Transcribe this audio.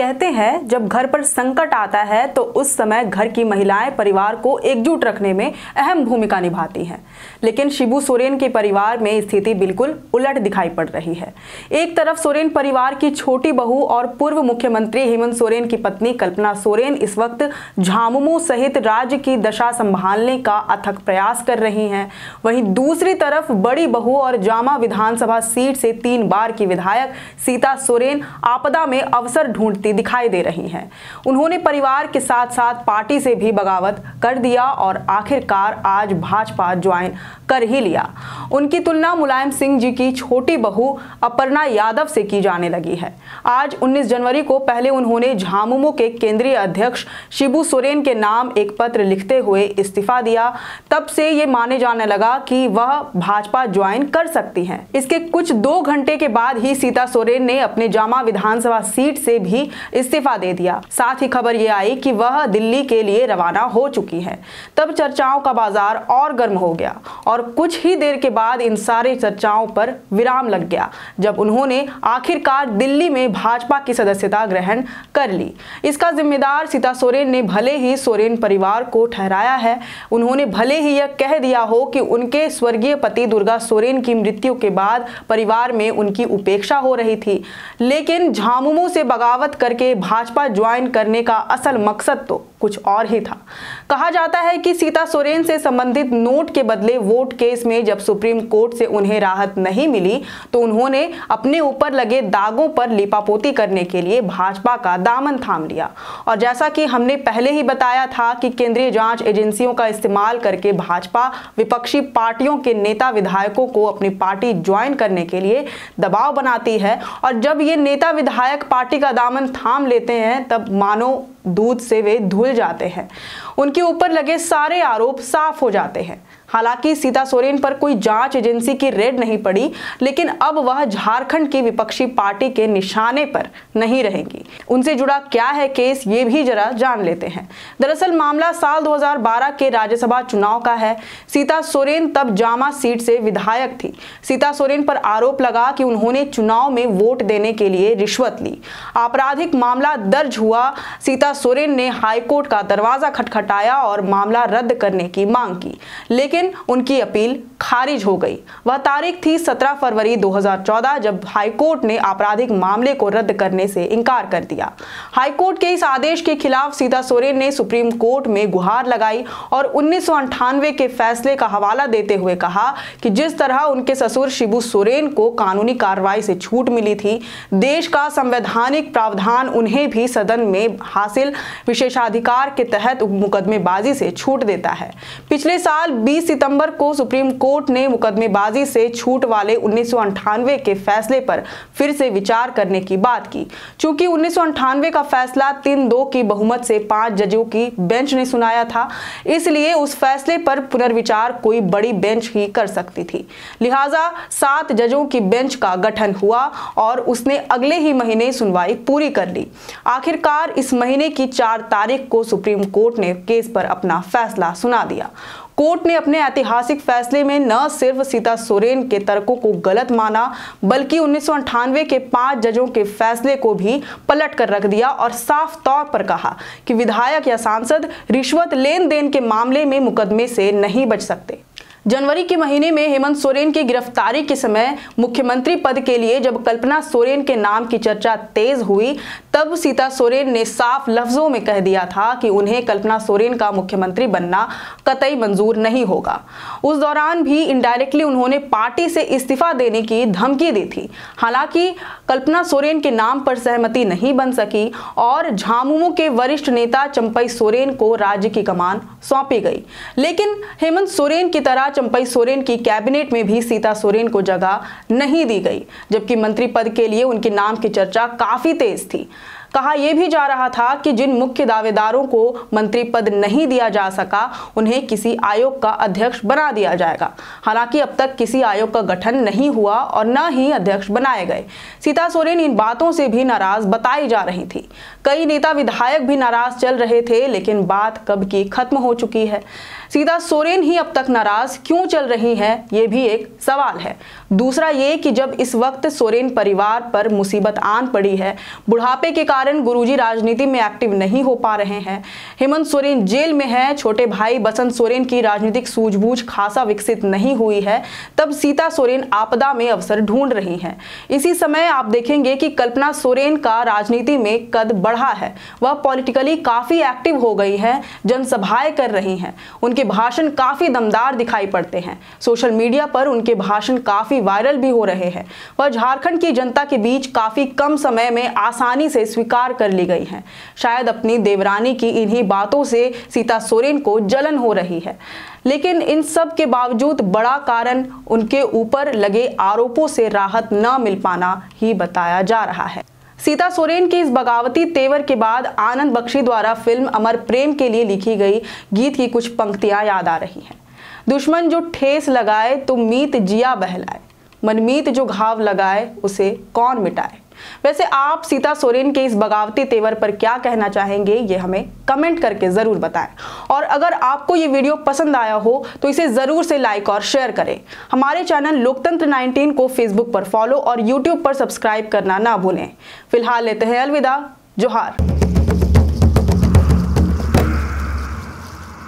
कहते हैं जब घर पर संकट आता है तो उस समय घर की महिलाएं परिवार को एकजुट रखने में अहम भूमिका निभाती हैं। लेकिन शिबू सोरेन के परिवार में स्थिति बिल्कुल उलट दिखाई पड़ रही है। एक तरफ सोरेन परिवार की छोटी बहू और पूर्व मुख्यमंत्री हेमंत सोरेन की पत्नी कल्पना सोरेन इस वक्त झामुमो सहित राज्य की दशा संभालने का अथक प्रयास कर रही हैं। वहीं दूसरी तरफ बड़ी बहू और जामा विधानसभा सीट से 3 बार की विधायक सीता सोरेन आपदा में अवसर ढूंढती दिखाई दे रही हैं। उन्होंने परिवार के साथ साथ पार्टी से भी बगावत कर दिया और आखिरकार आज भाजपा ज्वाइन कर ही लिया। उनकी तुलना मुलायम सिंह जी की छोटी बहू अपर्णा यादव से की जाने लगी है। आज 19 जनवरी को पहले उन्होंने झामुमो के केंद्रीय अध्यक्ष शिबू सोरेन के नाम एक पत्र लिखते हुए इस्तीफा दिया। तब से ये माने जाने लगा कि वह भाजपा ज्वाइन कर सकती हैं। इसके कुछ 2 घंटे के बाद ही सीता सोरेन ने अपने जामा विधानसभा सीट से भी इस्तीफा दे दिया। साथ ही खबर ये आई कि वह दिल्ली के लिए रवाना हो चुकी है। तब चर्चाओं का बाजार और गर्म हो गया और कुछ ही देर के बाद इन सारे चर्चाओं पर विराम लग गया जब उन्होंने आखिरकार दिल्ली में भाजपा की सदस्यता ग्रहण कर ली। इसका जिम्मेदार सीता सोरेन ने भले ही सोरेन परिवार को ठहराया है। उन्होंने भले ही यह कह दिया हो कि उनके स्वर्गीय पति दुर्गा सोरेन की मृत्यु के बाद परिवार में उनकी उपेक्षा हो रही थी, लेकिन झामुमो से बगावत करके भाजपा ज्वाइन करने का असल मकसद तो कुछ और ही था। कहा जाता है कि सीता सोरेन से संबंधित नोट के बदले वोट केस में जब सुप्रीम कोर्ट से उन्हें राहत नहीं मिली तो उन्होंने अपने ऊपर लगे दागों पर लिपापोती करने के लिए भाजपा का दामन थाम लिया। और जैसा कि हमने पहले ही बताया था कि केंद्रीय जांच एजेंसियों का इस्तेमाल करके भाजपा विपक्षी पार्टियों के नेता विधायकों को अपनी पार्टी ज्वाइन करने के लिए दबाव बनाती है, और जब ये नेता विधायक पार्टी का दामन थाम लेते हैं तब मानो दूध से वे धुल जाते हैं। उनके ऊपर लगे सारे आरोप साफ हो जाते हैं। हालांकि सीता सोरेन पर कोई जांच एजेंसी की रेड नहीं पड़ी, लेकिन अब वह झारखंड की विपक्षी पार्टी के निशाने पर नहीं रहेंगी। उनसे जुड़ा क्या है केस, ये भी जरा जान लेते हैं। दरअसल मामला साल 2012 के राज्यसभा चुनाव का है। सीता सोरेन तब जामा सीट से विधायक थी। सीता सोरेन पर आरोप लगा कि उन्होंने चुनाव में वोट देने के लिए रिश्वत ली। आपराधिक मामला दर्ज हुआ। सीता सोरेन ने हाईकोर्ट का दरवाजा खटखटाया और मामला रद्द करने की मांग की, लेकिन उनकी अपील खारिज हो गई। वह तारीख थी 17 फरवरी 2014 जब हाईकोर्ट ने आपराधिक मामले को रद्द करने से इनकार कर दिया। हाईकोर्ट के इस आदेश के खिलाफ सीता सोरेन ने सुप्रीम कोर्ट में गुहार लगाई और 1998 के फैसले का हवाला देते हुए कहा कि जिस तरह उनके ससुर शिबू सोरेन को कानूनी कार्रवाई से छूट मिली थी, देश का संवैधानिक प्रावधान उन्हें भी सदन में हासिल विशेषाधिकार के तहत मुकदमेबाजी से छूट देता है। पिछले साल 20 सितंबर को सुप्रीम कोर्ट ने मुकदमेबाजी से छूट वाले 1998 के फैसले पर फिर से विचार करने की बात की। चूंकि 1998 का फैसला 3-2 की बहुमत से 5 जजों की बेंच ने सुनाया था, इसलिए उस फैसले पर पुनर्विचार कोई बड़ी बेंच ही कर सकती थी। लिहाजा 7 जजों की बेंच का गठन हुआ और उसने अगले ही महीने सुनवाई पूरी कर ली। आखिरकार इस महीने की 4 तारीख को सुप्रीम कोर्ट ने केस पर अपना फैसला सुना दिया। कोर्ट ने अपने ऐतिहासिक फैसले में न सिर्फ सीता सोरेन के तर्कों को गलत माना, बल्कि 1998 के 5 जजों के फैसले को भी पलट कर रख दिया और साफ तौर पर कहा कि विधायक या सांसद रिश्वत लेन देन के मामले में मुकदमे से नहीं बच सकते। जनवरी के महीने में हेमंत सोरेन की गिरफ्तारी के समय मुख्यमंत्री पद के लिए जब कल्पना सोरेन के नाम की चर्चा तेज हुई, तब सीता सोरेन ने साफ लफ्जों में कह दिया था कि उन्हें कल्पना सोरेन का मुख्यमंत्री बनना कतई मंजूर नहीं होगा। उस दौरान भी इनडायरेक्टली उन्होंने पार्टी से इस्तीफा देने की धमकी दी थी। हालांकि कल्पना सोरेन के नाम पर सहमति नहीं बन सकी और झामुमो के वरिष्ठ नेता चंपई सोरेन को राज्य की कमान सौंपी गई। लेकिन हेमंत सोरेन की तरह चंपई सोरेन की कैबिनेट में भी सीता सोरेन को जगह नहीं दी गई, जबकि मंत्री पद के लिए उनके नाम की चर्चा काफी तेज थी। कहा यह भी जा रहा था कि जिन मुख्य दावेदारों को मंत्री पद नहीं दिया जा सका, उन्हें किसी आयोग का अध्यक्ष बना दिया जाएगा। हालांकि अब तक किसी आयोग का गठन नहीं हुआ और न ही अध्यक्ष बनाए गए। सीता सोरेन इन बातों से भी नाराज बताई जा रही थी। कई नेता विधायक भी नाराज चल रहे थे, लेकिन बात कब की खत्म हो चुकी है। सीता सोरेन ही अब तक नाराज क्यों चल रही हैं, ये भी एक सवाल है। दूसरा ये कि जब इस वक्त सोरेन परिवार पर मुसीबत आन पड़ी है, बुढ़ापे के कारण कारण गुरुजी राजनीति में एक्टिव नहीं हो पा रहे हैं। हेमंत सोरेन जेल में है, छोटे भाई बसंत सोरेन की राजनीतिक सूझबूझ खासा विकसित नहीं हुई है, तब सीता सोरेन आपदा में अवसर ढूंढ रही हैं। इसी समय आप देखेंगे कि कल्पना सोरेन का राजनीति में कद बढ़ा है, वह पॉलिटिकली काफी एक्टिव हो गई है, जनसभाएं कर रही हैं, उनके भाषण काफी दमदार दिखाई पड़ते हैं, सोशल मीडिया पर उनके भाषण काफी वायरल भी हो रहे हैं। वह झारखंड की जनता के बीच काफी कम समय में आसानी से स्वीकार कर ली गई हैं। शायद अपनी देवरानी की इन्हीं बातों से सीता सोरेन को जलन हो रही है, लेकिन इन सब के बावजूद बड़ा कारण उनके ऊपर लगे आरोपों से राहत न मिल पाना ही बताया जा रहा है। सीता सोरेन के इस बगावती तेवर के बाद आनंद बख्शी द्वारा फिल्म अमर प्रेम के लिए लिखी गई गीत की कुछ पंक्तियां याद आ रही हैं। दुश्मन जो ठेस लगाए तो मीत जिया बहलाए, मनमीत जो घाव लगाए उसे कौन मिटाए। वैसे आप सीता सोरेन के इस बगावती तेवर पर क्या कहना चाहेंगे, ये हमें कमेंट करके जरूर बताएं। और अगर आपको ये वीडियो पसंद आया हो तो इसे जरूर से लाइक और शेयर करें। हमारे चैनल लोकतंत्र 19 को फेसबुक पर फॉलो और यूट्यूब पर सब्सक्राइब करना ना भूलें। फिलहाल लेते हैं अलविदा, जोहार।